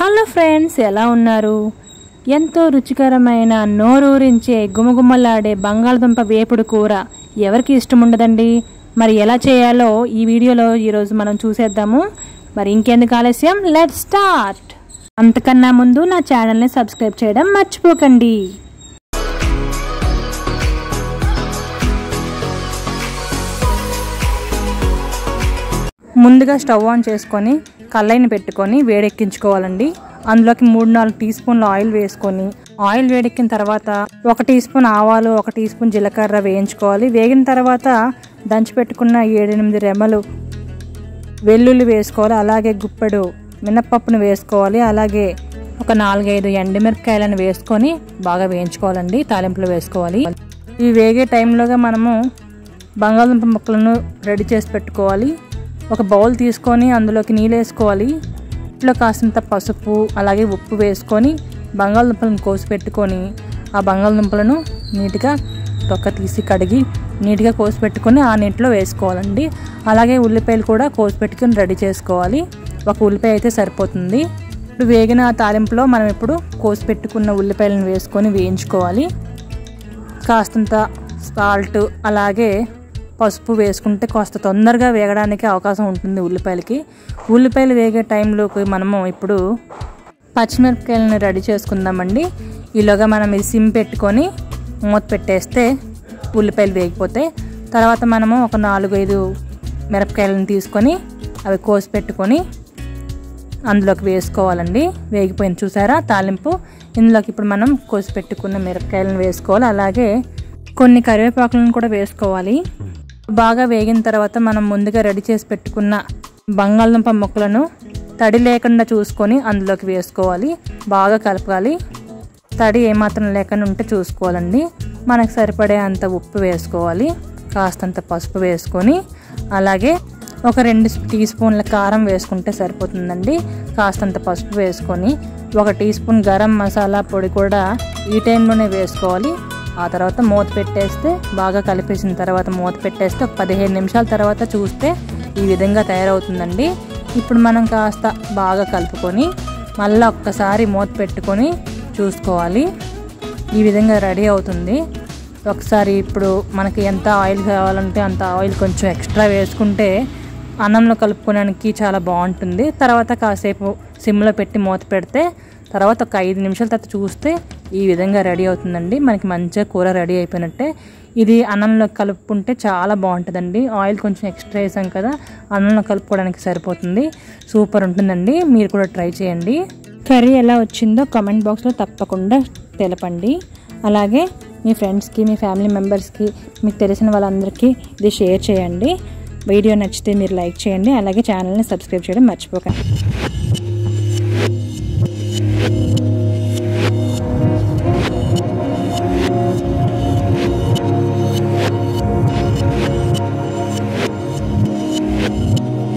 Hello friends, ఎలా ఉన్నారు? ఎంతో రుచికరమైన నోరూరించే గుమగుమలాడే బంగాళదుంప వేపుడు కూర ఎవరికి ఇష్టం ఉండదండి. మరి ఎలా చేయాలో ఈ వీడియోలో ఈరోజు మనం చూసేద్దాము. మరి ఇంకెందుకు ఆలస్యం, లెట్స్ స్టార్ట్. అంతకన్నా ముందు నా ఛానల్ని సబ్స్క్రైబ్ చేయడం మర్చిపోకండి. ముందుగా స్టవ్ ఆన్ చేసుకొని కళాయిని పెట్టుకొని వేడెక్కించుకోవాలండి. అందులోకి 3-4 టీ స్పూన్ల ఆయిల్ వేసుకొని, ఆయిల్ వేడెక్కిన తర్వాత 1 టీ స్పూన్ ఆవాలు, 1 టీ స్పూన్ జీలకర్ర వేయించుకోవాలి. వేగిన తర్వాత దంచి పెట్టుకున్న 7-8 రెమ్మలు వెల్లుల్లి వేసుకోవాలి. అలాగే గుప్పెడు మినప్పప్పును వేసుకోవాలి. అలాగే ఒక 4-5 ఎండుమిరపకాయలను వేసుకొని బాగా వేయించుకోవాలండి. తాలింపులు వేసుకోవాలి. ఇవి వేగే టైంలోగా మనము బంగాళదుంప ముక్కలను రెడీ చేసి పెట్టుకోవాలి. ఒక బౌల్ తీసుకొని అందులోకి నీళ్ళు వేసుకోవాలి. ఇంట్లో కాసింత పసుపు అలాగే ఉప్పు వేసుకొని బంగాళదుంపలను కోసి పెట్టుకొని, ఆ బంగాళదుంపలను నీట్గా తొక్క తీసి కడిగి నీట్గా కోసి పెట్టుకొని ఆ నీటిలో వేసుకోవాలండి. అలాగే ఉల్లిపాయలు కూడా కోసి పెట్టుకొని రెడీ చేసుకోవాలి. ఒక ఉల్లిపాయ అయితే సరిపోతుంది. ఇప్పుడు వేగిన ఆ తాలింపులో మనం ఇప్పుడు కోసి పెట్టుకున్న ఉల్లిపాయలను వేసుకొని వేయించుకోవాలి. కాస్తంత సాల్ట్ అలాగే పసుపు వేసుకుంటే కాస్త తొందరగా వేగడానికి అవకాశం ఉంటుంది ఉల్లిపాయలకి. ఉల్లిపాయలు వేగే టైంలోకి మనము ఇప్పుడు పచ్చిమిరపకాయలను రెడీ చేసుకుందామండి. ఈలోగా మనం ఇది సిమ్ పెట్టుకొని మూత పెట్టేస్తే ఉల్లిపాయలు వేగిపోతాయి. తర్వాత మనము ఒక 4-5 మిరపకాయలను తీసుకొని అవి కోసి పెట్టుకొని అందులోకి వేసుకోవాలండి. వేగిపోయింది చూసారా తాలింపు. ఇందులోకి ఇప్పుడు మనం కోసి పెట్టుకున్న మిరపకాయలను వేసుకోవాలి. అలాగే కొన్ని కరివేపాకులను కూడా వేసుకోవాలి. బాగా వేగిన తర్వాత మనం ముందుగా రెడీ చేసి పెట్టుకున్న బంగాళదుంప ముక్కలను తడి లేకుండా చూసుకొని అందులోకి వేసుకోవాలి. బాగా కలపాలి. తడి ఏమాత్రం లేకుండా ఉంటే చూసుకోవాలండి. మనకు సరిపడే అంత ఉప్పు వేసుకోవాలి. కాస్తంత పసుపు వేసుకొని, అలాగే ఒక 2 టీ స్పూన్ల కారం వేసుకుంటే సరిపోతుందండి. కాస్తంత పసుపు వేసుకొని 1 టీ స్పూన్ గరం మసాలా పొడి కూడా ఈ టైంలోనే వేసుకోవాలి. ఆ తర్వాత మూత పెట్టేస్తే, బాగా కలిపేసిన తర్వాత మూత పెట్టేస్తే ఒక 15 నిమిషాల తర్వాత చూస్తే ఈ విధంగా తయారవుతుందండి. ఇప్పుడు మనం కాస్త బాగా కలుపుకొని మళ్ళీ ఒక్కసారి మూత పెట్టుకొని చూసుకోవాలి. ఈ విధంగా రెడీ అవుతుంది. ఒకసారి ఇప్పుడు మనకి ఎంత ఆయిల్ కావాలంటే అంత ఆయిల్ కొంచెం ఎక్స్ట్రా వేసుకుంటే అన్నంలో కలుపుకోవడానికి చాలా బాగుంటుంది. తర్వాత కాసేపు సిమ్లో పెట్టి మూత పెడితే తర్వాత ఒక 5 నిమిషాల తర్వాత చూస్తే ఈ విధంగా రెడీ అవుతుందండి. మనకి మంచిగా కూర రెడీ అయిపోయినట్టే. ఇది అన్నంలో కలుపుకుంటే చాలా బాగుంటుందండి. ఆయిల్ కొంచెం ఎక్స్ట్రా వేసాం కదా, అన్నంలో కలుపుకోవడానికి సరిపోతుంది. సూపర్ ఉంటుందండి. మీరు కూడా ట్రై చేయండి. కర్రీ ఎలా వచ్చిందో కామెంట్ బాక్స్లో తప్పకుండా తెలపండి. అలాగే మీ ఫ్రెండ్స్కి, మీ ఫ్యామిలీ మెంబర్స్కి, మీకు తెలిసిన వాళ్ళందరికీ ఇది షేర్ చేయండి. వీడియో నచ్చితే మీరు లైక్ చేయండి. అలాగే ఛానల్ని సబ్స్క్రైబ్ చేయడం మర్చిపోకండి.